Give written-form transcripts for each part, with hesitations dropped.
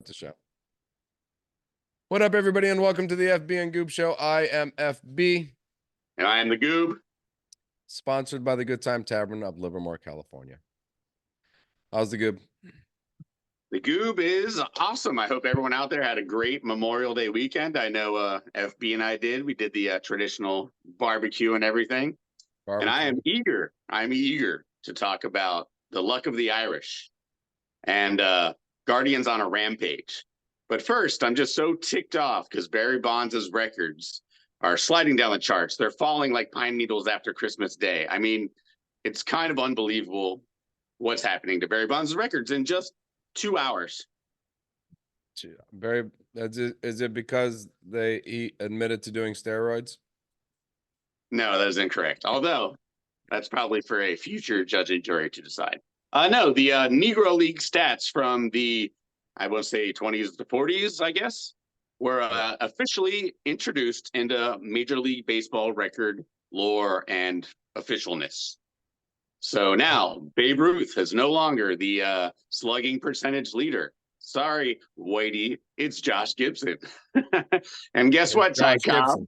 The show. What up, everybody, and welcome to the FB and Goob Show. I am FB. And I am the Goob. Sponsored by the Good Time Tavern of Livermore, California. How's the Goob? The Goob is awesome. I hope everyone out there had a great Memorial Day weekend. I know FB and I did. We did the traditional barbecue and everything. And I am eager. I'm eager to talk about the luck of the Irish and Guardians on a rampage. But first, I'm just so ticked off because Barry Bonds' records are sliding down the charts. They're falling like pine needles after Christmas Day. I mean, it's kind of unbelievable what's happening to Barry Bonds' records in just 2 hours. Is it because he admitted to doing steroids? No, that is incorrect. Although that's probably for a future judge and jury to decide. No, the Negro League stats from the, I will say 20s to 40s, I guess, were officially introduced into Major League Baseball record lore and officialness. So now Babe Ruth is no longer the slugging percentage leader. Sorry, Whitey, it's Josh Gibson. And guess what, Ty Cobb?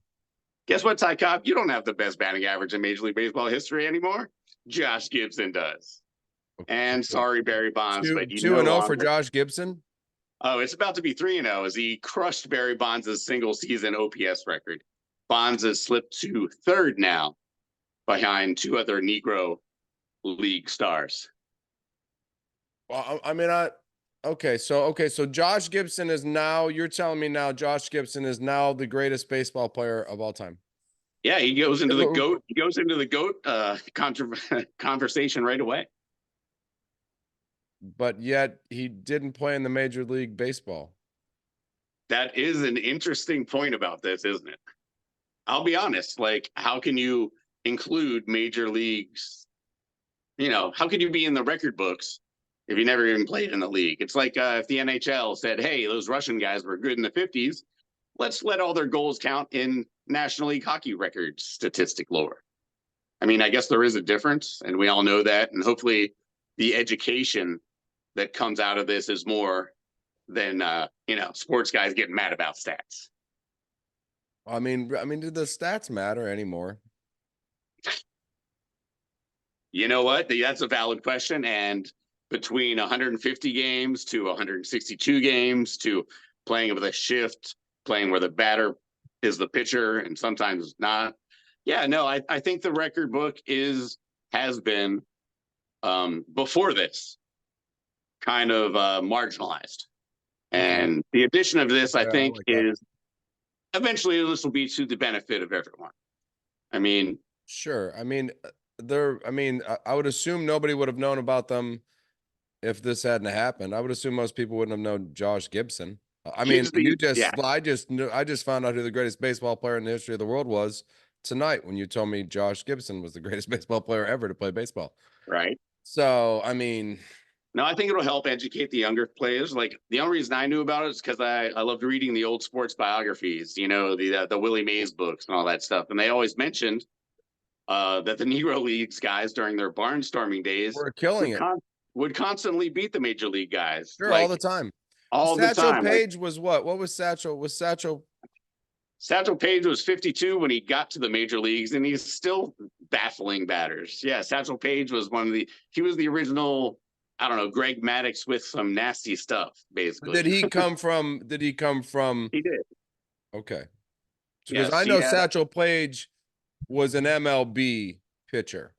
Guess what, Ty Cobb? You don't have the best batting average in Major League Baseball history anymore. Josh Gibson does. And sorry, Barry Bonds, but you 2-0 for Josh Gibson. Oh, it's about to be 3-0 as he crushed Barry Bonds' single season OPS record. Bonds has slipped to third now, behind two other Negro League stars. Well, I mean, so Josh Gibson is now, you're telling me now Josh Gibson is now the greatest baseball player of all time. Yeah, he goes into the GOAT. He goes into the GOAT conversation right away. But yet he didn't play in the Major League Baseball. That is an interesting point about this, isn't it? I'll be honest, like, how can you include major leagues? You know, how could you be in the record books if you never even played in the league? It's like if the NHL said, hey, those Russian guys were good in the 50s. Let's let all their goals count in National League hockey record statistic lore. I mean, I guess there is a difference, and we all know that. And hopefully the education that comes out of this is more than, sports guys getting mad about stats. I mean, do the stats matter anymore? You know what? That's a valid question. And between 150 games to 162 games to playing with a shift, playing where the batter is the pitcher and sometimes not. Yeah, no, I think the record book has been before this kind of marginalized. And the addition of this, I think, is eventually this will be to the benefit of everyone. I mean, sure. I mean, I would assume nobody would have known about them if this hadn't happened. I would assume most people wouldn't have known Josh Gibson. I mean, I just found out who the greatest baseball player in the history of the world was tonight when you told me Josh Gibson was the greatest baseball player ever to play baseball. Right. So, I mean, no, I think it'll help educate the younger players. Like, the only reason I knew about it is because I loved reading the old sports biographies, you know, the Willie Mays books and all that stuff. And they always mentioned that the Negro Leagues guys during their barnstorming days were killing would constantly beat the major league guys. Sure, like, all the time. All the time. Satchel Paige was what? What was Satchel? Satchel Paige was 52 when he got to the major leagues, and he's still baffling batters. Yeah, Satchel Paige was he was the original, I don't know, Greg Maddux with some nasty stuff, basically. Did he come from? He did. Okay. Because I know Satchel Paige was an MLB pitcher.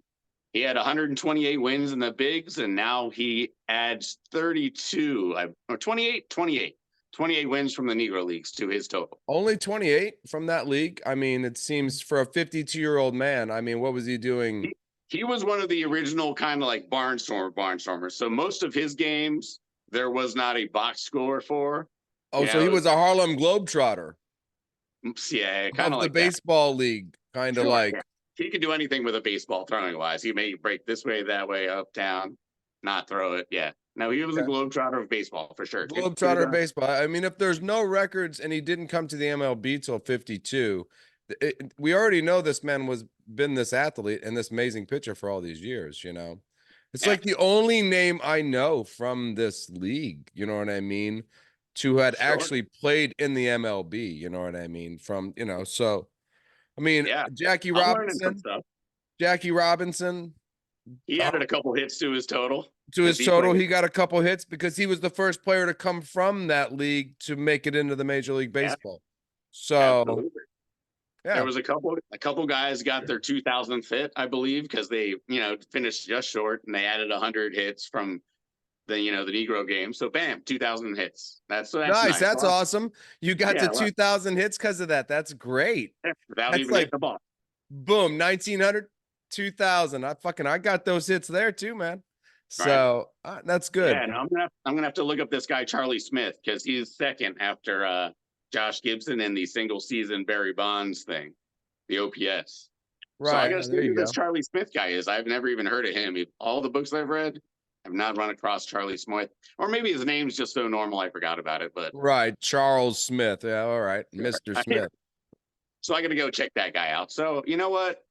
He had 128 wins in the bigs, and now he adds 28 wins from the Negro Leagues to his total. Only 28 from that league? I mean, it seems for a 52-year-old man, I mean, what was he doing? He was one of the original kind of like barnstormers. So most of his games, there was not a box score for. Oh, so he was a Harlem Globetrotter. Yeah, kind of like the baseball league, kind of like. Yeah. He could do anything with a baseball throwing wise. He may break this way, that way, up, down, not throw it. Yeah. No, he was a globetrotter of baseball for sure. Globetrotter of baseball. I mean, if there's no records and he didn't come to the MLB till 52, we already know this man been this athlete and this amazing pitcher for all these years, you know. It's like the only name I know from this league, you know what I mean, to had Sure. actually played in the MLB. You know what I mean? From, so I mean, Yeah. Jackie I'm learning some Robinson, stuff. Jackie Robinson, He uh, added a couple hits to his total to because his he total, played. he got a couple hits because he was the first player to come from that league to make it into the Major League Yeah, Baseball. So, absolutely. There yeah, was a couple guys got their 2000th hit, I believe, because they, finished just short and they added 100 hits from the Negro game. So bam, 2000 hits. That's nice. nice. That's Well, awesome. You got to yeah, 2,000 hits because of that. That's great. without That's even hitting like the ball. boom, 1900, 2000. I got those hits there too, man. Right. So that's good. Yeah, and I'm gonna have to look up this guy Charlie Smith because he's second after Josh Gibson in the single season Barry Bonds thing, the OPS. So I Right. got to see There you who this go. Charlie Smith guy is. I've never even heard of him. All the books I've read, I've not run across Charlie Smith, or maybe his name's just so normal I forgot about it. But Right. Charles Smith. Yeah. All right. sure. Mr. Smith. So I got to go check that guy out. So you know what?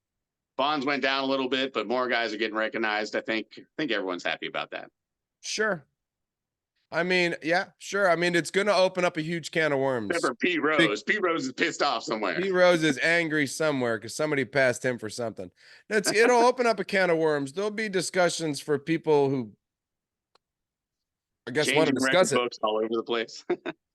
Bonds went down a little bit, but more guys are getting recognized. I think everyone's happy about that. Sure. I mean, yeah, sure. I mean, it's going to open up a huge can of Except worms. for Pete Big Rose. Pete Rose is pissed off somewhere. Pete Rose is angry somewhere because somebody passed him for something. It'll open up a can of worms. There'll be discussions for people who, I guess, want to Changing discuss record it. books all over the place.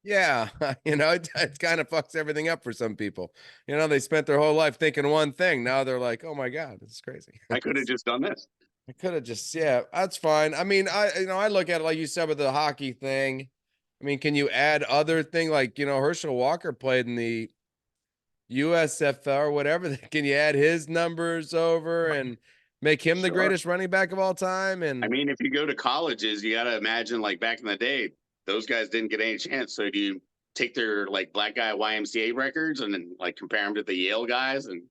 Yeah, it kind of fucks everything up for some people. They spent their whole life thinking one thing. Now they're like, "Oh my God, this is crazy." I could have just done this. I could have just, yeah, that's fine. I mean, I look at it like you said with the hockey thing. I mean, can you add other thing like Herschel Walker played in the USFL or whatever? Can you add his numbers over and make him the Sure. greatest running back of all time? I And mean, if you go to colleges, you got to imagine like back in the day, those guys didn't get any chance. So do you take their like black guy YMCA records and then like compare them to the Yale guys? And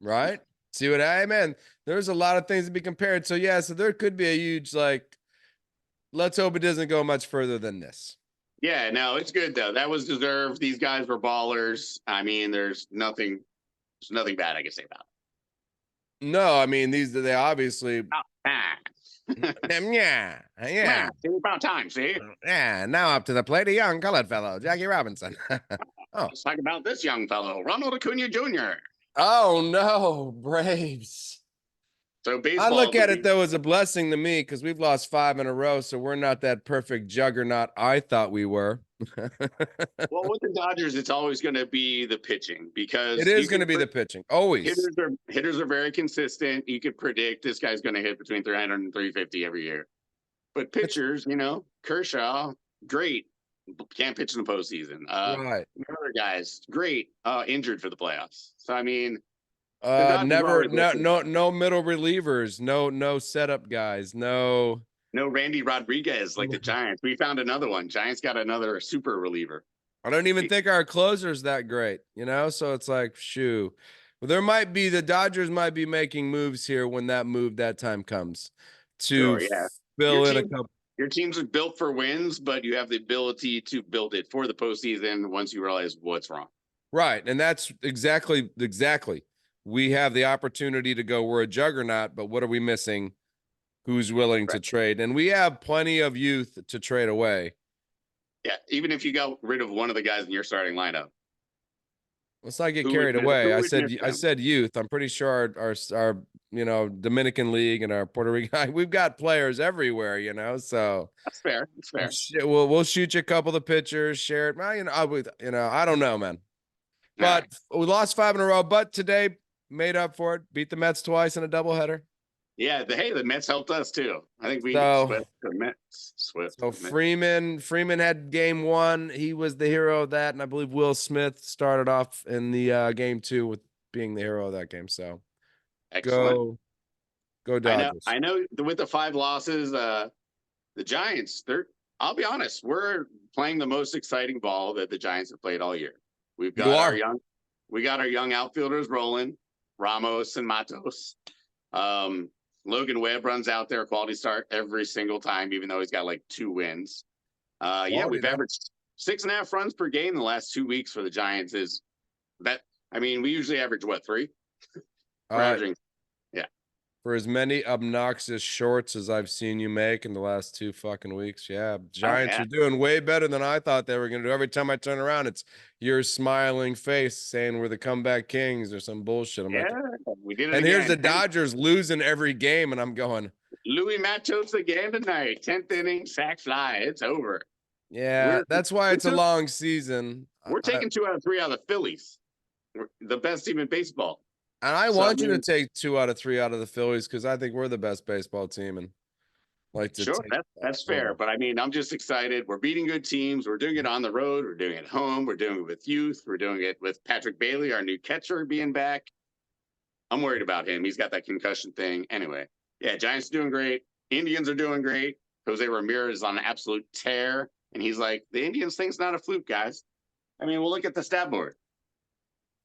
right, see what I mean? There's a lot of things to be compared. So yeah, so there could be a huge like. Let's hope it doesn't go much further than this. yeah, no, it's good though. That was deserved. These guys were ballers. I mean, there's nothing bad I can say about No, I mean they obviously. it. Oh, ah. Yeah, yeah. It's about time, see? Yeah, now up to the plate, a young colored fellow, Jackie Robinson. Oh, Let's talk about this young fellow, Ronald Acuna Jr. oh no, Braves. So I baseball, look at it though as a blessing to me because we've lost 5 in a row, so we're not that perfect juggernaut I thought we were. well, with the Dodgers, it's always going to be the pitching It because is you going can to be the pitching, always. hitters are very consistent. You could predict this guy's going to hit between 300 and 350 every year. But It's pitchers, Kershaw, great, can't pitch in the postseason. right. Other guys, great, injured for the playoffs. So I mean, the Dodgers are Never, always no, looking. no middle relievers, no setup guys, no. No Randy Rodriguez like the Giants. We found another one. Giants got another super reliever. I don't even think our closer's that great, So it's like, shoo. Well, the Dodgers might be making moves here when that time comes to Sure, yeah. Your fill in a team, couple. your teams are built for wins, but you have the ability to build it for the postseason once you realize what's wrong. Right. And that's exactly. We have the opportunity to go, we're a juggernaut, but what are we missing? Who's willing to Right. trade? And we have plenty of youth to trade away. Yeah, even if you got rid of one of the guys in your starting lineup, Let's not get who would carried miss, away. who would miss I them? said youth. I'm pretty sure our Dominican League and our Puerto Rican we've got players everywhere, So That's fair. That's fair. we'll shoot you a couple of pitchers, share it. Well, I don't know, man. All right. But we lost 5 in a row. But today made up for it. Beat the Mets twice in a doubleheader. Yeah, the Mets helped us too. I think we So swept the Mets. So Freeman had game 1. He was the hero of that, and I believe Will Smith started off in the game 2 with being the hero of that game. So Excellent. go Dodgers. I know with the 5 losses, the Giants, I'll be honest, we're playing the most exciting ball that the Giants have played all year. We got our young outfielders rolling, Ramos and Matos. Logan Webb runs out there, quality start every single time, even though he's got like 2 wins. We've averaged 6.5 runs per game in the last 2 weeks for the Giants. Is that? I mean, we usually average what, 3? We're averaging, yeah. For as many obnoxious shorts as I've seen you make in the last 2 fucking weeks, yeah, Giants are doing way better than I thought they were going to do. Every time I turn around, it's your smiling face saying we're the comeback kings or some bullshit. I'm like, we did it and again. here's the Dodgers losing every game, and I'm going, Louis Matos again tonight. 10th inning, sack fly. It's over. yeah, that's why it's a long season. We're taking 2 out of 3 out of the Phillies. We're the best team in baseball. And I want you to take 2 out of 3 out of the Phillies because I think we're the best baseball team, and like to sure, that's fair. But I mean, I'm just excited. We're beating good teams. We're doing it on the road. We're doing it at home. We're doing it with youth. We're doing it with Patrick Bailey, our new catcher, being back. I'm worried about him. He's got that concussion thing. Anyway, yeah, Giants are doing great. Indians are doing great. Jose Ramirez is on an absolute tear. And he's like, the Indians thing's not a fluke, guys. I mean, we'll look at the stat board.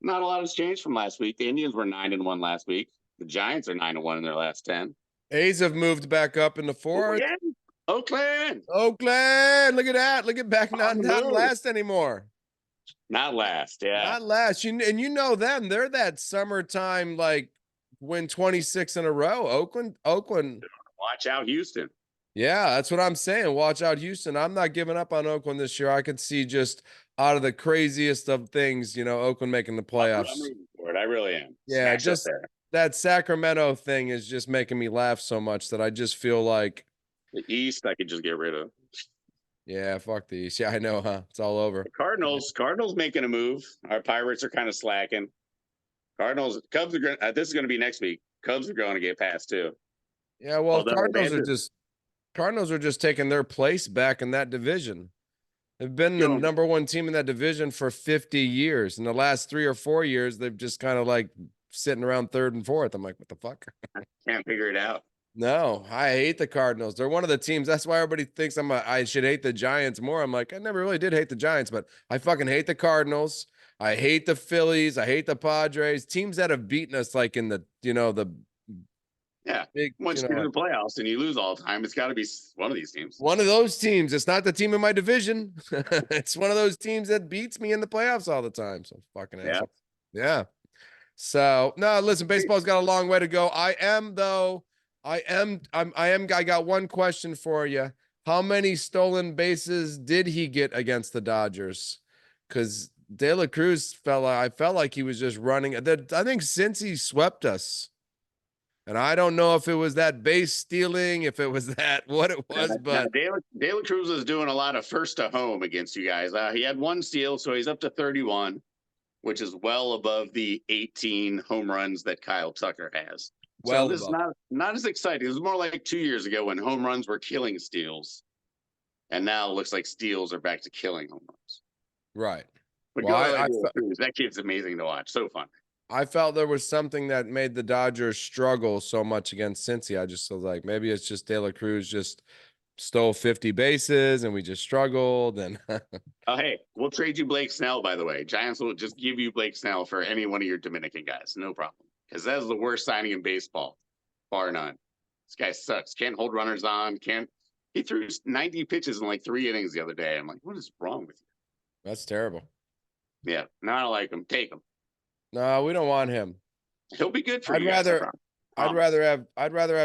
Not a lot has changed from last week. The Indians were 9-1 last week. The Giants are 9-1 in their last 10. A's have moved back up in the fourth. Yeah. Oakland. Look at that. Look at back, not last anymore. Not last, yeah. Not last. And you know them. They're that summertime, like, win 26 in a row. Oakland. Watch out, Houston. Yeah, that's what I'm saying. Watch out, Houston. I'm not giving up on Oakland this year. I could see just out of the craziest of things, Oakland making the playoffs. I'm rooting for it. I really am. Yeah, just that Sacramento thing is just making me laugh so much that I just feel like the East I could just get rid of. Yeah, fuck the East. Yeah, I know, huh? It's all over. The Cardinals making a move. Our Pirates are kind of slacking. Cubs are going. This is going to be next week. Cubs are going to get past too. Yeah, well, Cardinals are just taking their place back in that division. They've been the number one team in that division for 50 years. In the last 3 or 4 years, they've just kind of like sitting around third and fourth. I'm like, what the fuck? I can't figure it out. No, I hate the Cardinals. They're one of the teams. That's why everybody thinks I should hate the Giants more. I'm like, I never really did hate the Giants, but I fucking hate the Cardinals. I hate the Phillies. I hate the Padres. Teams that have beaten us like in the, once you get to the playoffs and you lose all the time, it's got to be one of these teams. One of those teams. It's not the team in my division. It's one of those teams that beats me in the playoffs all the time. So fucking assholes. Yeah. So no, listen, baseball's got a long way to go. I got one question for you. How many stolen bases did he get against the Dodgers? Because De La Cruz I felt like he was just running. I think since he swept us. And I don't know if it was that base stealing, if it was what it was, but De La Cruz is doing a lot of first to home against you guys. He had 1 steal, so he's up to 31, which is well above the 18 home runs that Kyle Tucker has. Well, so this is not as exciting. It was more like 2 years ago when home runs were killing steals, and now it looks like steals are back to killing home runs. Right. But that kid's amazing to watch. So fun. I felt there was something that made the Dodgers struggle so much against Cincy. I just was like, maybe it's just De La Cruz just stole 50 bases and we just struggled. And oh, hey, we'll trade you Blake Snell, by the way. Giants will just give you Blake Snell for any one of your Dominican guys. No problem. Because that is the worst signing in baseball, bar none. This guy sucks. Can't hold runners on. He threw 90 pitches in like 3 innings the other day. I'm like, what is wrong with you? That's terrible. Yeah. No, I don't like him. Take him. No, we don't want him. He'll be good for I'd you. I'd rather have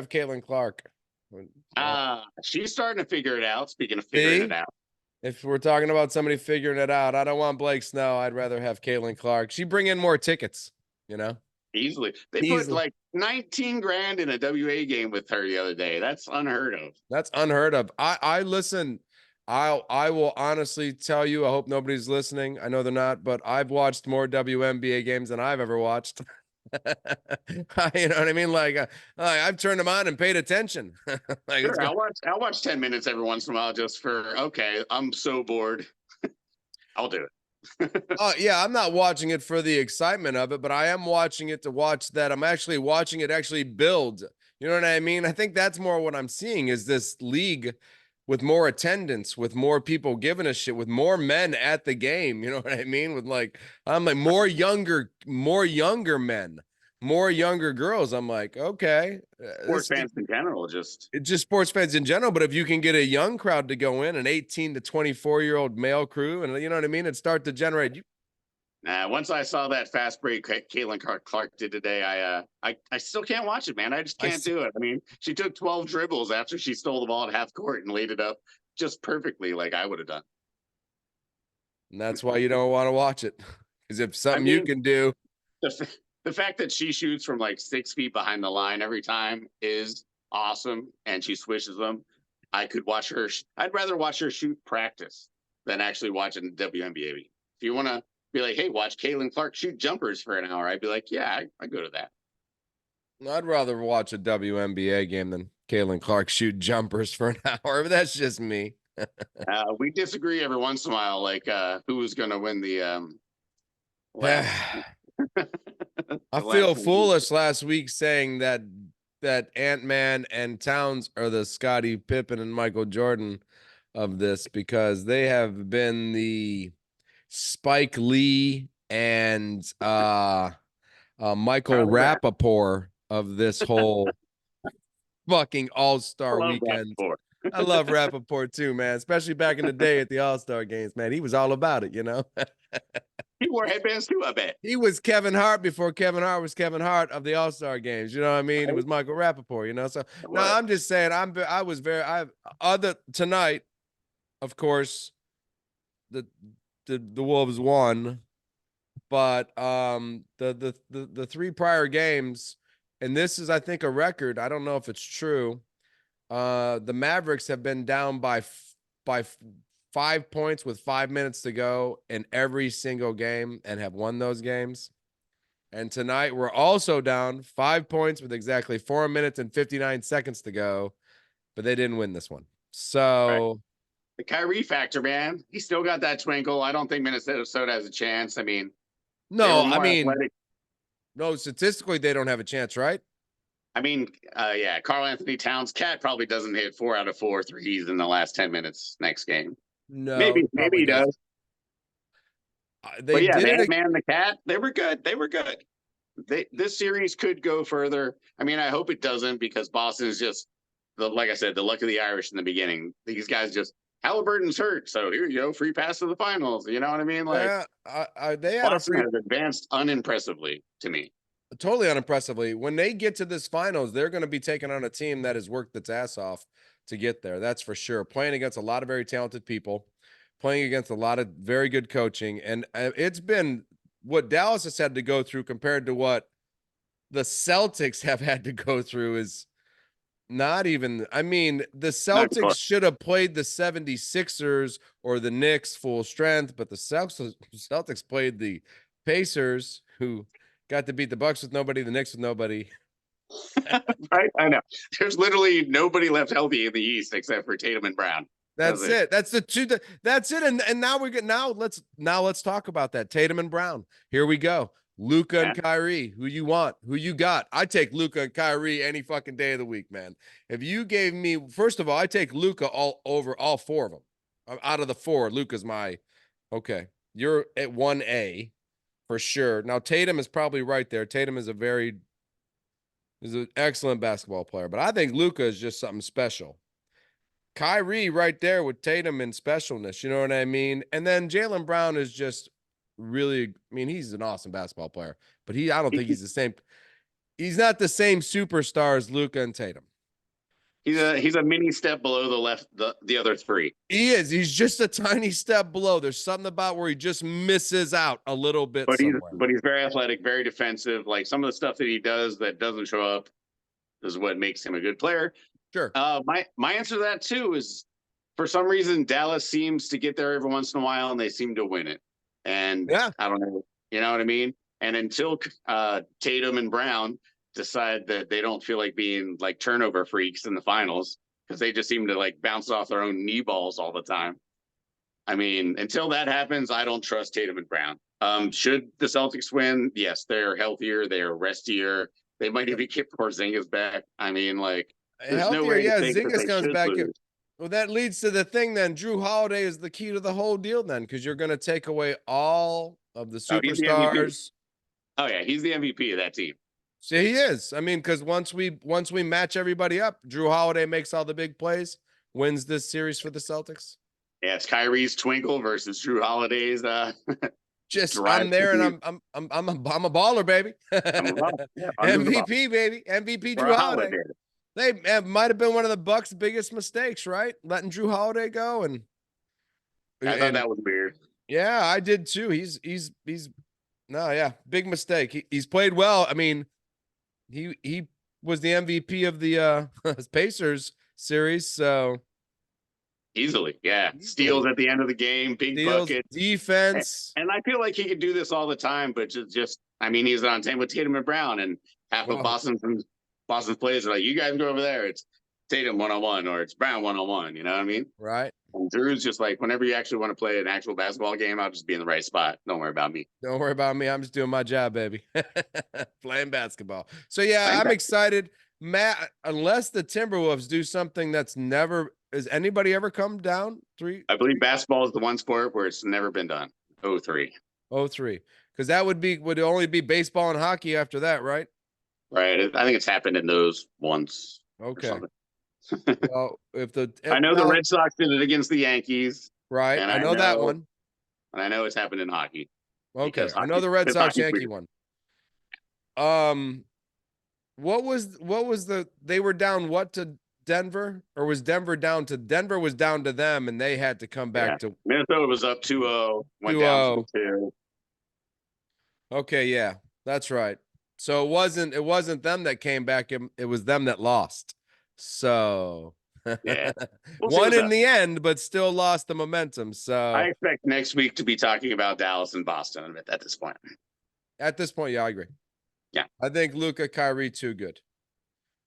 Caitlin Clark. She's starting to figure it out. Speaking of figuring it out. If we're talking about somebody figuring it out, I don't want Blake Snell. I'd rather have Caitlin Clark. She bring in more tickets, Easily. They put like 19 grand in a WA game with her the other day. That's unheard of. I listen. I will honestly tell you, I hope nobody's listening. I know they're not, but I've watched more WNBA games than I've ever watched. You know what I mean? Like I've turned them on and paid attention. Sure, I'll watch 10 minutes every once in a while just for, okay, I'm so bored. I'll do it. Yeah, I'm not watching it for the excitement of it, but I am watching it to watch that. I'm actually watching it actually build. You know what I mean? I think that's more what I'm seeing is this league with more attendance, with more people giving a shit, with more men at the game. You know what I mean? With I'm like more younger men, more younger girls. I'm like, okay. Sports fans in general, just sports fans in general. But if you can get a young crowd to go in, an 18 to 24-year-old male crew, and you know what I mean, and start to generate. Once I saw that fast break Caitlin Clark did today, I still can't watch it, man. I just can't do it. I mean, she took 12 dribbles after she stole the ball at half court and laid it up just perfectly, like I would have done. And that's why you don't want to watch it. Because if I something you mean, can do, the fact that she shoots from like 6 feet behind the line every time is awesome, and she swishes them. I could watch her. I'd rather watch her shoot practice than actually watching the WNBA. If you want to be like, hey, watch Caitlin Clark shoot jumpers for an hour, I'd be like, yeah, I go to that. I'd rather watch a WNBA game than Caitlin Clark shoot jumpers for an hour. But that's just me. We disagree every once in a while, like who was going to win the last. I feel foolish last week saying that Ant-Man and Towns are the Scottie Pippen and Michael Jordan of this, because they have been the Spike Lee and Michael Rappaport of this whole fucking All-Star weekend. I love Rappaport too, man, especially back in the day at the All-Star games, man. He was all about it, you know? He wore headbands too, I bet. He was Kevin Hart before Kevin Hart was Kevin Hart of the All-Star games. You know what I mean? Right. It was Michael Rappaport, you know? So no, I'm just saying tonight, of course, the Wolves won, but the three prior games, and this is, I think, a record. I don't know if it's true. The Mavericks have been down by 5 points with 5 minutes to go in every single game and have won those games. And tonight we're also down 5 points with exactly 4 minutes and 59 seconds to go, but they didn't win this one. So right. The Kyrie factor, man, he still got that twinkle. I don't think Minnesota has a chance. I mean, no, statistically they don't have a chance, right? I mean, yeah, Karl Anthony Towns' cat probably doesn't hit 4 out of 4 threes in the last 10 minutes next game. No, maybe he does. But yeah, man, the cat, they were good. This series could go further. I mean, I hope it doesn't, because Boston is just like I said, the luck of the Irish in the beginning. These guys just, Halliburton's hurt, so here you go, free pass to the finals. You know what I mean? Like, they had Boston has advanced unimpressively to me. Totally unimpressively. When they get to this finals, they're going to be taking on a team that has worked its ass off to get there. That's for sure. Playing against a lot of very talented people, playing against a lot of very good coaching. And it's been what Dallas has had to go through compared to what the Celtics have had to go through is not even, I mean, the Celtics should have played the 76ers or the Knicks full strength, but the Celtics played the Pacers, who got to beat the Bucks with nobody, the Knicks with nobody. Right, I know. There's literally nobody left healthy in the East except for Tatum and Brown. That's it. That's the two. That's it. And now let's talk about that. Tatum and Brown. Here we go. Luka and Kyrie. Who you want? Who you got? I take Luka and Kyrie any fucking day of the week, man. If you gave me, first of all, I take Luka all over all 4 of them. Out of the 4, Luka's my okay. You're at 1A. For sure. Now, Tatum is probably right there. Tatum is an excellent basketball player, but I think Luka is just something special. Kyrie right there with Tatum and specialness, you know what I mean? And then Jaylen Brown is just really, I mean, he's an awesome basketball player, but I don't think he's the same. He's not the same superstar as Luka and Tatum. He's a mini step below the other 3. He is. He's just a tiny step below. There's something about where he just misses out a little bit. But he's very athletic, very defensive. Like, some of the stuff that he does that doesn't show up is what makes him a good player. Sure. My answer to that too is, for some reason, Dallas seems to get there every once in a while and they seem to win it. And yeah, I don't know. You know what I mean? And until Tatum and Brown decide that they don't feel like being like turnover freaks in the finals, because they just seem to like bounce off their own knee balls all the time. I mean, until that happens, I don't trust Tatum and Brown. Should the Celtics win? Yes, they're healthier, they're restier. They might even get Porzingis back. I mean, like, there's no way. Yeah, Zingas comes back. Well, that leads to the thing then. Drew Holiday is the key to the whole deal then, because you're going to take away all of the superstars. Oh yeah, he's the MVP of that team. So he is. I mean, because once we match everybody up, Drew Holiday makes all the big plays, wins this series for the Celtics. Yeah, it's Kyrie's twinkle versus Drew Holiday's Just drive I'm there and you. I'm a baller, baby. I'm about, yeah, under the ball MVP, baby. MVP for Drew a Holiday. holiday. They might have been one of the Bucks' biggest mistakes, right? Letting Drew Holiday go I thought and that was weird. yeah, I did too. He's no, yeah, big mistake. He's played well. I mean, he was the MVP of the Pacers series, so Easily, yeah. Steals easily at the end of the game, big steals, bucket. defense. And I feel like he could do this all the time, but just I mean, he's on team with Tatum and Brown, and half of Well, Boston's players are like, you guys go over there. It's Tatum 1-on-1 or it's Brown 1-on-1. You know what I mean? right. And Drew's just like, whenever you actually want to play an actual basketball game, I'll just be in the right spot. Don't worry about me. Don't worry about me. I'm just doing my job, baby. Playing basketball. So yeah, Playing I'm back. excited. Matt, unless the Timberwolves do something that's never has anybody ever come down 3 I believe basketball is the one sport where it's never been done. 03. 03. Because that would only be baseball and hockey after that, right? Right. I think it's happened in those once or Okay. something. Well, if I know the now, Red Sox did it against the Yankees, right. and I know that one. and I know it's happened in hockey. Okay. I know Hockey, the Red because Sox hockey's Yankee weird. one. What was they were down what to Denver, or was Denver down to Denver was down to them and they had to come Yeah, back to Minnesota was up 2-0, went down 2-0. 2-2. Okay, yeah. That's right. So it wasn't them that came back, it was them that lost. So Yeah, we'll see won what's in up. the end, but still lost the momentum. I So expect next week to be talking about Dallas and Boston at this point. at this point, yeah, I agree. Yeah. I think Luka, Kyrie too good.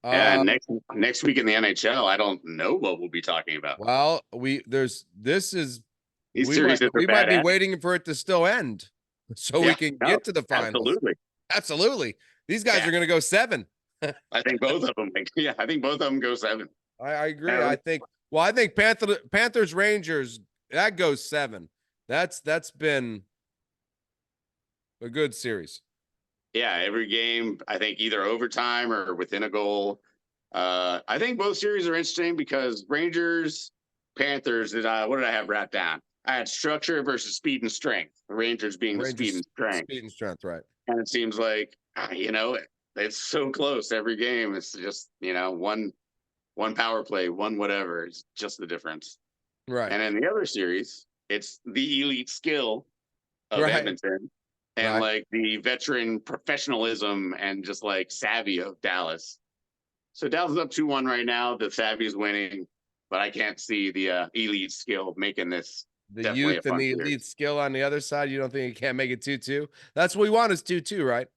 And next week in the NHL, I don't know what we'll be talking about. Well, this is These series that they're we might bad be at. waiting for it to still end so we Yeah, can no, get to the finals. absolutely. Absolutely. These guys Yeah. are going to go 7. I think both of them. Yeah, I think both of them go 7. I agree. Yeah. I think Panthers Rangers that goes 7. That's been a good series. Yeah, every game, I think either overtime or within a goal. I think both series are interesting because Rangers, Panthers, what did I have wrapped down? I had structure versus speed and strength. The Rangers being the speed and strength. Speed and strength, right. And it seems like, it's so close every game. It's just, one power play, one whatever. It's just the difference. Right. And in the other series, it's the elite skill of Right. Edmonton and Right. like the veteran professionalism and just like savvy of Dallas. So Dallas is up 2-1 right now. The savvy is winning, but I can't see the elite skill making this The definitely youth a and fun the series. elite skill on the other side. You don't think you can't make it 2-2? That's what we want is 2-2, right?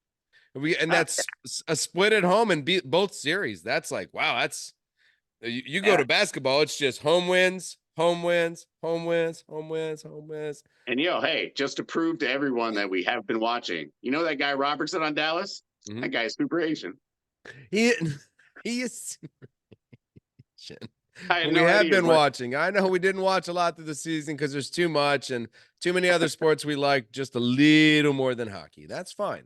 That's a split at home and beat both series. That's like, wow, that's you go to basketball, it's just home wins, home wins, home wins, home wins, home wins. And hey, just to prove to everyone that we have been watching, that guy Robertson on Dallas? Mhm. That guy is super Asian. He is We have been watching. I know we didn't watch a lot through the season because there's too much and too many other sports we like just a little more than hockey. That's fine.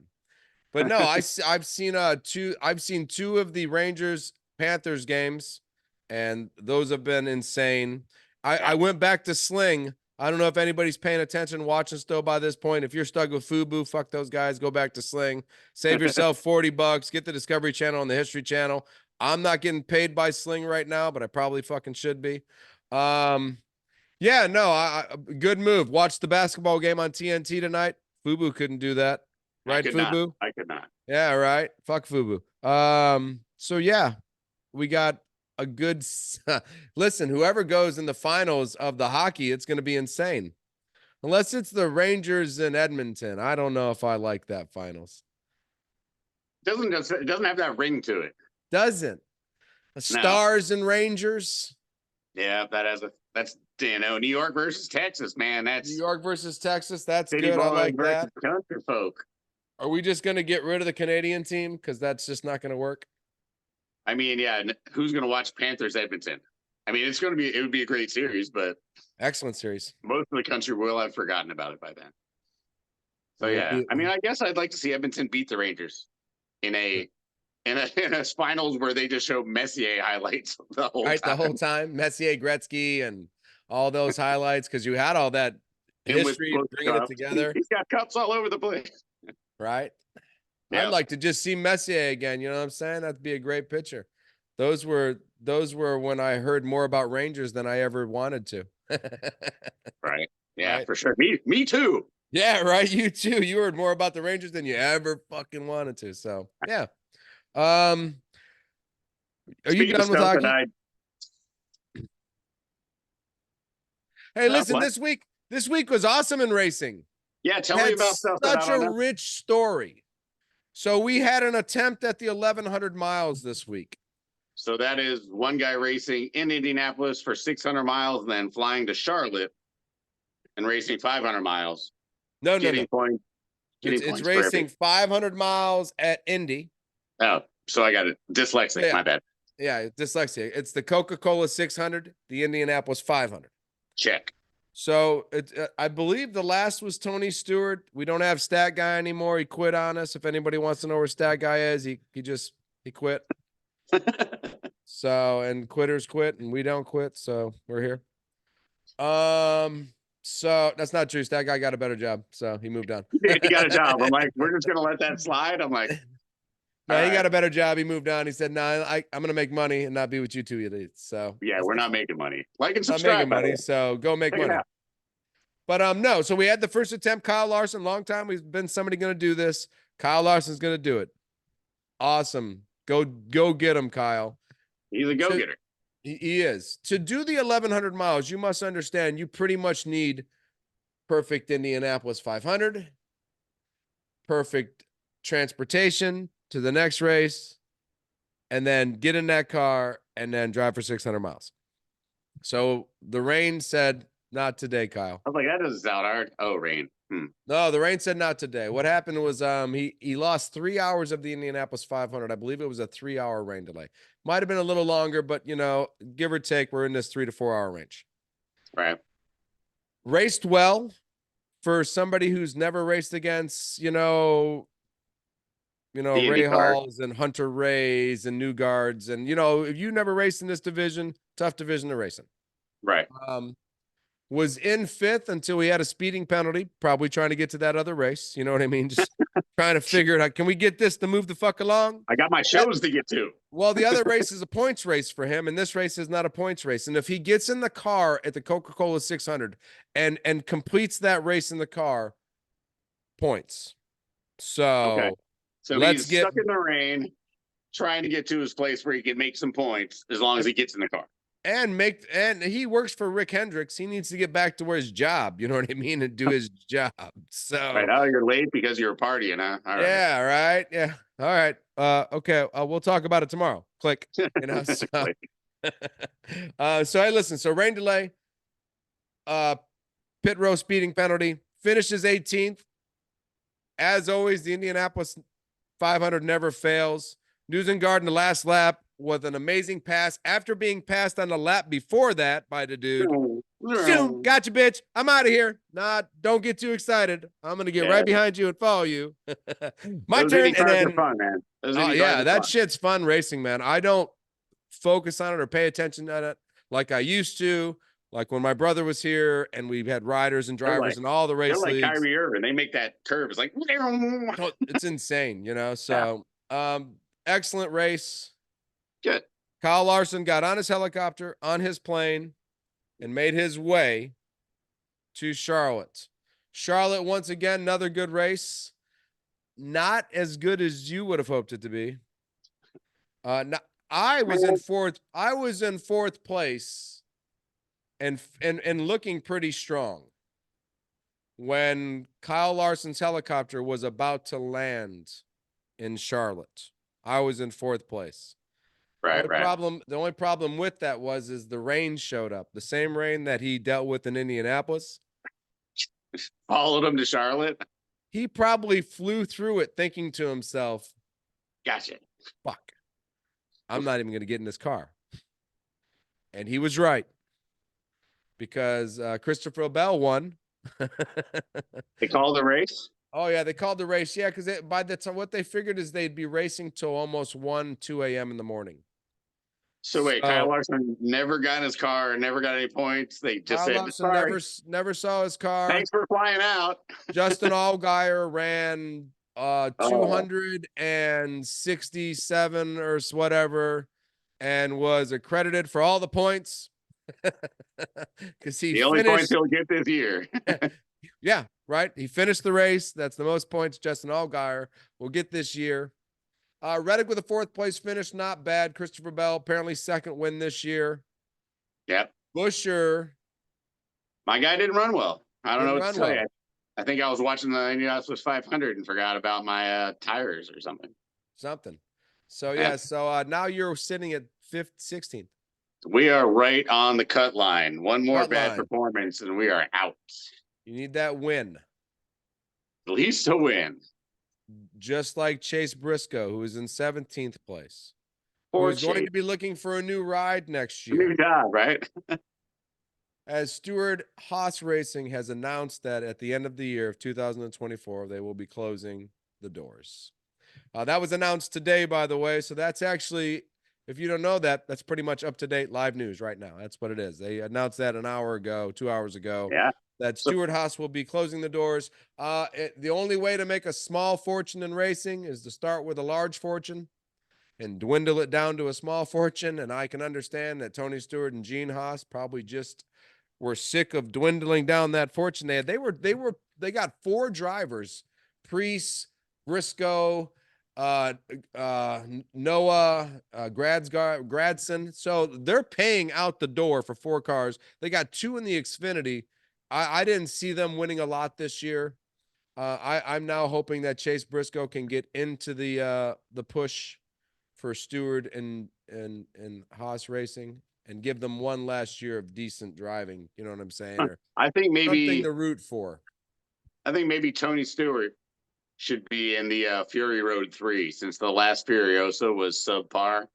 But no, I've seen 2 of the Rangers Panthers games, and those have been insane. I went back to Sling. I don't know if anybody's paying attention, watching still by this point. If you're stuck with Fubu, fuck those guys. Go back to Sling. Save yourself $40. Get the Discovery Channel and the History Channel. I'm not getting paid by Sling right now, but I probably fucking should be. Yeah, no, good move. Watch the basketball game on TNT tonight. Fubu couldn't do that. Right, Fubu? I could not. Yeah, right. Fuck Fubu. So yeah, we got a good listen, whoever goes in the finals of the hockey, it's going to be insane. Unless it's the Rangers in Edmonton. I don't know if I like that finals. It doesn't have that ring to it. Doesn't. Stars and Rangers. Yeah, that's New York versus Texas, man. That's New York versus Texas. That's City good. I like versus that. Country folk. Are we just going to get rid of the Canadian team? Because that's just not going to work. I mean, yeah, who's going to watch Panthers Edmonton? I mean, it would be a great series, but excellent series. Most of the country will have forgotten about it by then. So yeah, I mean, I guess I'd like to see Edmonton beat the Rangers in a finals where they just show Messier highlights the whole time. The whole time. Messier, Gretzky, and all those highlights, because you had all that Him with history, both bringing it cups. together. He's got cups all over the place. Right. Yeah. I'd like to just see Messier again. You know what I'm saying? That'd be a great picture. Those were when I heard more about Rangers than I ever wanted to. Right. Yeah, Right? for sure. Me too. Yeah, right. You too. You heard more about the Rangers than you ever fucking wanted to. So yeah. Are you Speaking of done with stuff that hockey? I Hey, listen, what? this week was awesome in racing. Yeah, tell me Had about stuff that I such a don't know. rich story. So we had an attempt at the 1100 miles this week. So that is one guy racing in Indianapolis for 600 miles and then flying to Charlotte and racing 500 miles. No. Points. It's racing 500 miles at Indy. Oh, so I got it. Dyslexic. Yeah. My bad. Yeah, dyslexia. It's the Coca-Cola 600, the Indianapolis 500. Check. So I believe the last was Tony Stewart. We don't have Stat Guy anymore. He quit on us. If anybody wants to know where Stat Guy is, he quit. So, and quitters quit and we don't quit. So we're here. So that's not true. Stat Guy got a better job. So he moved on. He got a job. I'm like, we're just going to let that slide. I'm like, no, he got a better job. He moved on. He said, "No, I'm going to make money and not be with you two idiots." So yeah, we're not making money. Like and not subscribe. making money. So go make money. But no, so we had the first attempt. Kyle Larson, long time we've been somebody going to do this. Kyle Larson's going to do it. Awesome. Go get him, Kyle. He's a go-getter. He is. To do the 1100 miles, you must understand you pretty much need perfect Indianapolis 500, perfect transportation to the next race, and then get in that car and then drive for 600 miles. So the rain said, not today, Kyle. I was like, that doesn't sound hard. Oh, rain. No, the rain said not today. What happened was he lost 3 hours of the Indianapolis 500. I believe it was a 3-hour rain delay. Might have been a little longer, but give or take, we're in this 3 to 4 hour range. Right. Raced well for somebody who's never raced against, Ray Halls and Hunter Rays and Newgards. And, if you never raced in this division, tough division to race in. Right. Was in 5th until he had a speeding penalty, probably trying to get to that other race. You know what I mean? Just trying to figure it out. Can we get this to move the fuck along? I got my shows to get to. Well, the other race is a points race for him, and this race is not a points race. And if he gets in the car at the Coca-Cola 600 and completes that race in the car, points. So, okay. So he's stuck in the rain, trying to get to his place where he can make some points as long as he gets in the car. And he works for Rick Hendricks. He needs to get back to where his job, you know what I mean, and do his job. So right now you're late because you're partying, huh? All right. Yeah, right. Yeah. All right. Okay. We'll talk about it tomorrow. Click. So, hey, listen. So rain delay, pit row speeding penalty, finishes 18th. As always, the Indianapolis 500 never fails. Newsengard in the last lap with an amazing pass after being passed on the lap before that by the dude. Soon, gotcha, bitch. I'm out of here. Nah, don't get too excited. I'm gonna get right behind you and follow you. My turn, and then fun, man. That shit's fun racing, man. I don't focus on it or pay attention to it like I used to. Like when my brother was here and we had riders and drivers and all the race leagues. They're like Kyrie Irving. They make that curve. It's like it's insane, So excellent race. Good. Kyle Larson got on his helicopter, on his plane, and made his way to Charlotte. Charlotte, once again, another good race. Not as good as you would have hoped it to be. I was in fourth. I was in 4th place and looking pretty strong when Kyle Larson's helicopter was about to land in Charlotte. I was in 4th place. Right. The only problem with that is the rain showed up. The same rain that he dealt with in Indianapolis. Followed him to Charlotte. He probably flew through it thinking to himself, gotcha. Fuck. I'm not even going to get in this car. And he was right. Because Christopher Bell won. They called the race? Oh, yeah, they called the race. Yeah, because by the time what they figured is they'd be racing till almost 1, 2 a.m. in the morning. So wait, Kyle Larson never got in his car, never got any points. They just Kyle said, Larson "Sorry, never saw his car. thanks for flying out." Justin Allgaier ran Oh, 267 or whatever and was accredited for all the points because he the only points finished. he'll get this year. Yeah, right. He finished the race. That's the most points Justin Allgaier will get this year. Reddick with a 4th place finish, not bad. Christopher Bell apparently 2nd win this year. Yep. Buscher My guy didn't run well. I don't know didn't what to run tell well. you. I think I was watching the Indianapolis 500 and forgot about my tires or something. So yeah, so now you're sitting at 16th. We are right on the cut line. One more Cut bad line. performance and we are out. You need that win. At least a win. Just like Chase Briscoe, who is in 17th place, Poor who's going Chase. to be looking for a new ride next New year. job, right? As Stewart Haas Racing has announced that at the end of the year of 2024, they will be closing the doors. That was announced today, by the way. So that's actually, if you don't know that, that's pretty much up-to-date live news right now. That's what it is. They announced that an hour ago, 2 hours ago. Yeah. That Stewart Haas will be closing the doors. The only way to make a small fortune in racing is to start with a large fortune and dwindle it down to a small fortune. And I can understand that Tony Stewart and Gene Haas probably just were sick of dwindling down that fortune. They got 4 drivers: Priest, Briscoe, Noah, Gradson. So they're paying out the door for 4 cars. They got 2 in the Xfinity. I didn't see them winning a lot this year. I'm now hoping that Chase Briscoe can get into the push for Stewart and Haas Racing and give them one last year of decent driving. You know what I'm saying? Or I think maybe something to root for. I think maybe Tony Stewart should be in the Fury Road 3 since the last Furiosa was subpar.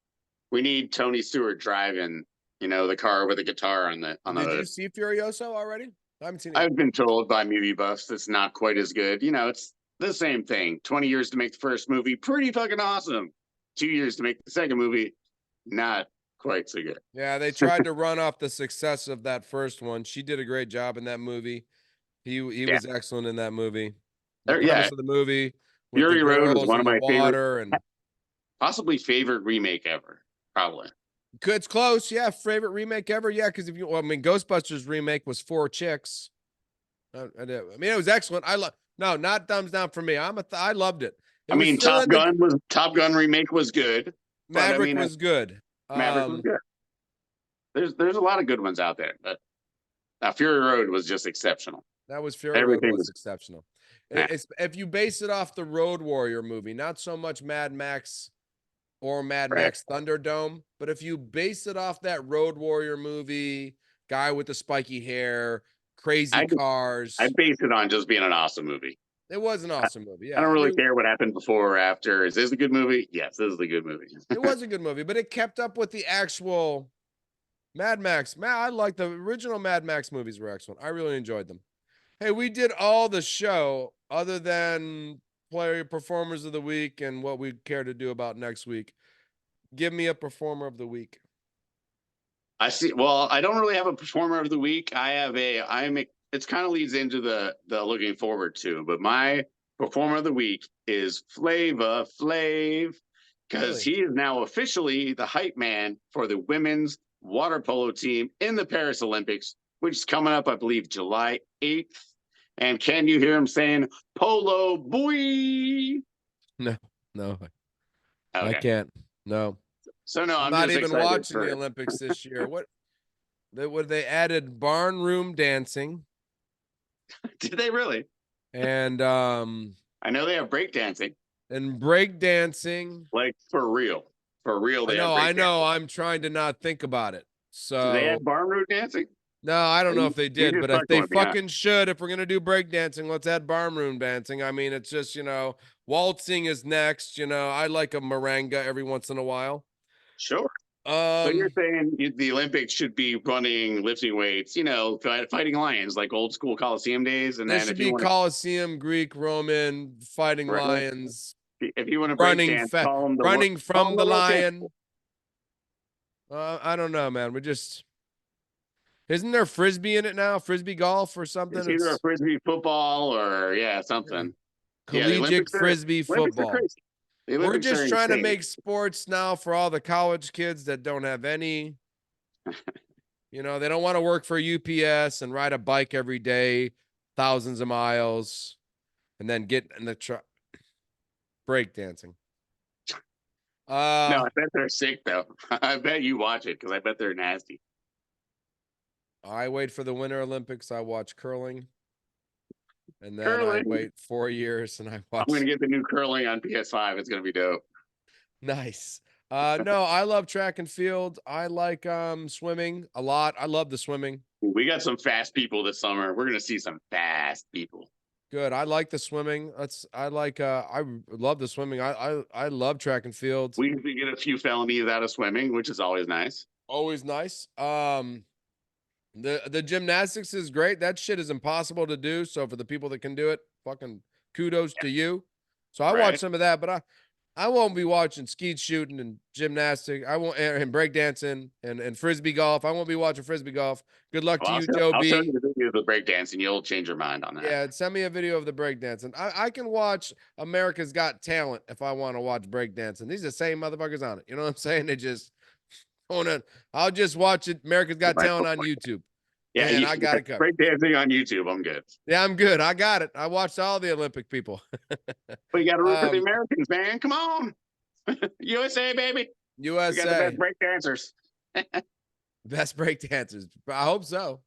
We need Tony Stewart driving, the car with a guitar on the Did hood. you see Furiosa already? I haven't seen it. I've been told by movie buffs it's not quite as good. It's the same thing. 20 years to make the first movie, pretty fucking awesome. 2 years to make the second movie, not quite so good. Yeah, they tried to run off the success of that first one. She did a great job in that movie. He was excellent in that movie. The premise of the movie with Fury the Road was girls one in of the my water and possibly favorite remake ever. Probably. It's close. Yeah, favorite remake ever. Yeah, because Ghostbusters remake was 4 chicks. it was excellent. Not thumbs down for me. I loved it. Top Gun remake was good. Maverick was good. Maverick was good. There's a lot of good ones out there, but Fury Road was just exceptional. That was Fury Road was exceptional. If you base it off the Road Warrior movie, not so much Mad Max or Mad Max Thunderdome, but if you base it off that Road Warrior movie, guy with the spiky hair, crazy cars. I base it on just being an awesome movie. It was an awesome movie. Yeah. I don't really care what happened before or after. Is this a good movie? Yes, this is a good movie. It was a good movie, but it kept up with the actual Mad Max. I like the original Mad Max movies were excellent. I really enjoyed them. Hey, we did all the show other than player performers of the week and what we care to do about next week. Give me a performer of the week. I see. Well, I don't really have a performer of the week. It kind of leads into the looking forward to, but my performer of the week is Flava Flav, because he is now officially the hype man for the women's water polo team in the Paris Olympics, which is coming up, I believe, July 8th. And can you hear him saying "Polo boy"? No. Okay. I can't. No. So no, I'm not even watching the Olympics this year. They added barn room dancing. Did they really? And I know they have break dancing. And break dancing. Like for real. For real. I know. I'm trying to not think about it. So do they have barn room dancing? No, I don't know if they did, but if they fucking should, if we're gonna do break dancing, let's add barn room dancing. I mean, it's just, waltzing is next. I like a merengue every once in a while. Sure. So you're saying the Olympics should be running lifting weights, fighting lions like old school Coliseum days, and there should be Coliseum, Greek, Roman, fighting lions. If you want to running from the lion. I don't know, man. Isn't there frisbee in it now? Frisbee golf or something? It's either a It's frisbee football or yeah. something. Yeah, the Collegiate frisbee Olympics are football. crazy. The We're Olympics are just trying to insane. make sports now for all the college kids that don't have any. They don't want to work for UPS and ride a bike every day, thousands of miles, and then get in the truck. Breakdancing. No, I bet they're sick though. I bet you watch it because I bet they're nasty. I wait for the Winter Olympics. I watch curling. And then I Curling. wait 4 years and I I'm gonna watch. get the new curling on PS5. It's gonna be dope. Nice. No, I love track and field. I like swimming a lot. I love the swimming. We got some fast people this summer. We're gonna see some fast people. Good. I like the swimming. I love the swimming. I love track and field. We usually get a few felonies out of swimming, which is always nice. Always nice. The gymnastics is great. That shit is impossible to do. So for the people that can do it, fucking kudos to you. So I watch Right. some of that, but I won't be watching skeet shooting and gymnastics. I won't and breakdancing and frisbee golf. I won't be watching frisbee golf. Good luck Well, to you, Joe I'll show B. you the videos of breakdancing. You'll change your mind on that. Yeah, send me a video of the breakdancing. I can watch America's Got Talent if I want to watch breakdancing. These are the same motherfuckers on it. You know what I'm saying? They just I'll just watch it. America's Got Talent on YouTube. Yeah, And I got it covered. breakdancing on YouTube. I'm good. Yeah, I'm good. I got it. I watched all the Olympic people. But you got to root for the Americans, man. Come on, USA baby. We got the USA. best break dancers. Best break dancers. I hope so.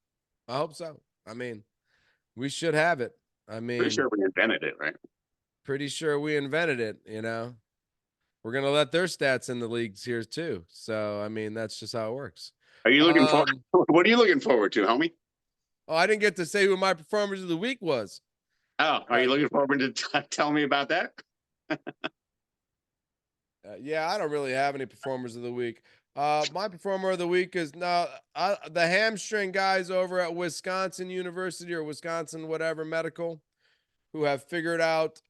I hope so. I mean, we should have it. I mean, Pretty sure we invented it, right? pretty sure we invented it, We're going to let their stats in the leagues here too. So, I mean, that's just how it works. Are you looking for what are you looking forward to, homie? Oh, I didn't get to say who my performers of the week was. Oh, are you looking forward to tell me about that? Yeah, I don't really have any performers of the week. My performer of the week is now the hamstring guys over at Wisconsin University or Wisconsin whatever medical, who have figured out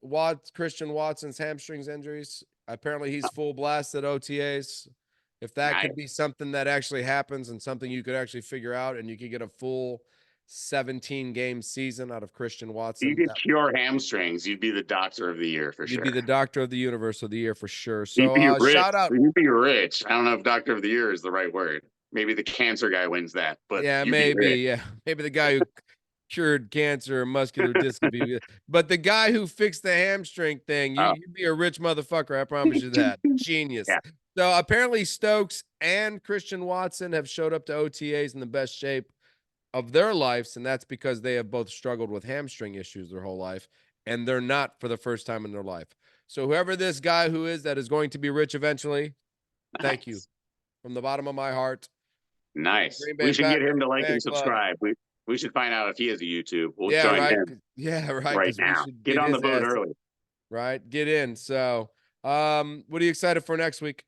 Christian Watson's hamstrings injuries. Apparently, he's full blast at OTAs. If that could be something that actually happens and something you could actually figure out, and you could get a full 17-game season out of Christian Watson. You could cure hamstrings. You'd be the doctor of the year for sure. You'd be the doctor of the universe of the year for sure. So you'd be rich. Shout out. You'd be rich. I don't know if doctor of the year is the right word. Maybe the cancer guy wins that, but yeah, maybe. Yeah, maybe the guy who cured cancer or muscular dystrophy. But the guy who fixed the hamstring thing, you'd be a rich motherfucker. I promise you that. Genius. Yeah. So apparently Stokes and Christian Watson have showed up to OTAs in the best shape of their lives, and that's because they have both struggled with hamstring issues their whole life, and they're not for the first time in their life. So whoever this guy who is that is going to be rich eventually, thank you from the bottom of my heart. Nice. We should get him to like and subscribe. We should find out if he has a YouTube. We'll join him. Yeah, right. Right now. Get on the boat early. Right. Get in. So, what are you excited for next week?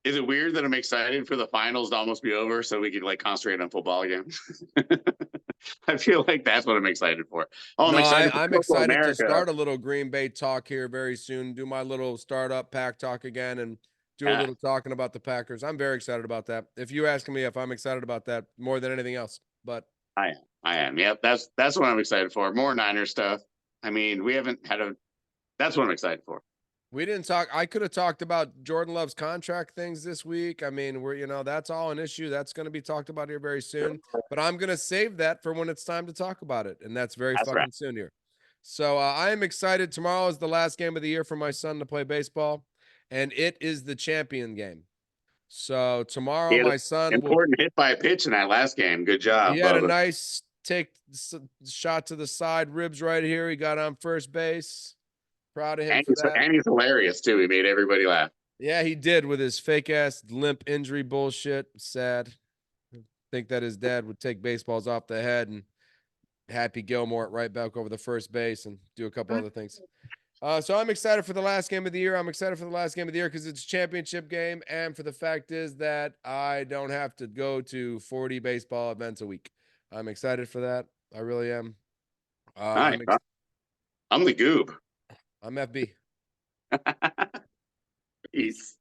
Is it weird that I'm excited for the finals to almost be over so we can like concentrate on football again? I feel like that's what I'm excited for. Oh, I'm excited. I'm excited to start a little Green Bay talk here very soon. Do my little startup pack talk again and do a little talking about the Packers. I'm very excited about that. If you're asking me if I'm excited about that more than anything else, but I am. Yep, that's what I'm excited for. More Niner stuff. I mean, we haven't had that's what I'm excited for. We didn't talk. I could have talked about Jordan Love's contract things this week. I mean, that's all an issue. That's going to be talked about here very soon. But I'm going to save that for when it's time to talk about it. And that's very fucking soon here. So I am excited. Tomorrow is the last game of the year for my son to play baseball. And it is the champion game. So tomorrow, my son important hit by a pitch in that last game. Good job. He had a nice shot to the side, ribs right here. He got on first base. Proud of him for that. And he's hilarious too. He made everybody laugh. Yeah, he did with his fake ass limp injury bullshit. Sad. Think that his dad would take baseballs off the head and Happy Gilmore it right back over the first base and do a couple other things. So I'm excited for the last game of the year. I'm excited for the last game of the year because it's a championship game. And for the fact is that I don't have to go to 40 baseball events a week. I'm excited for that. I really am. I'm the Goob. I'm FB. Peace.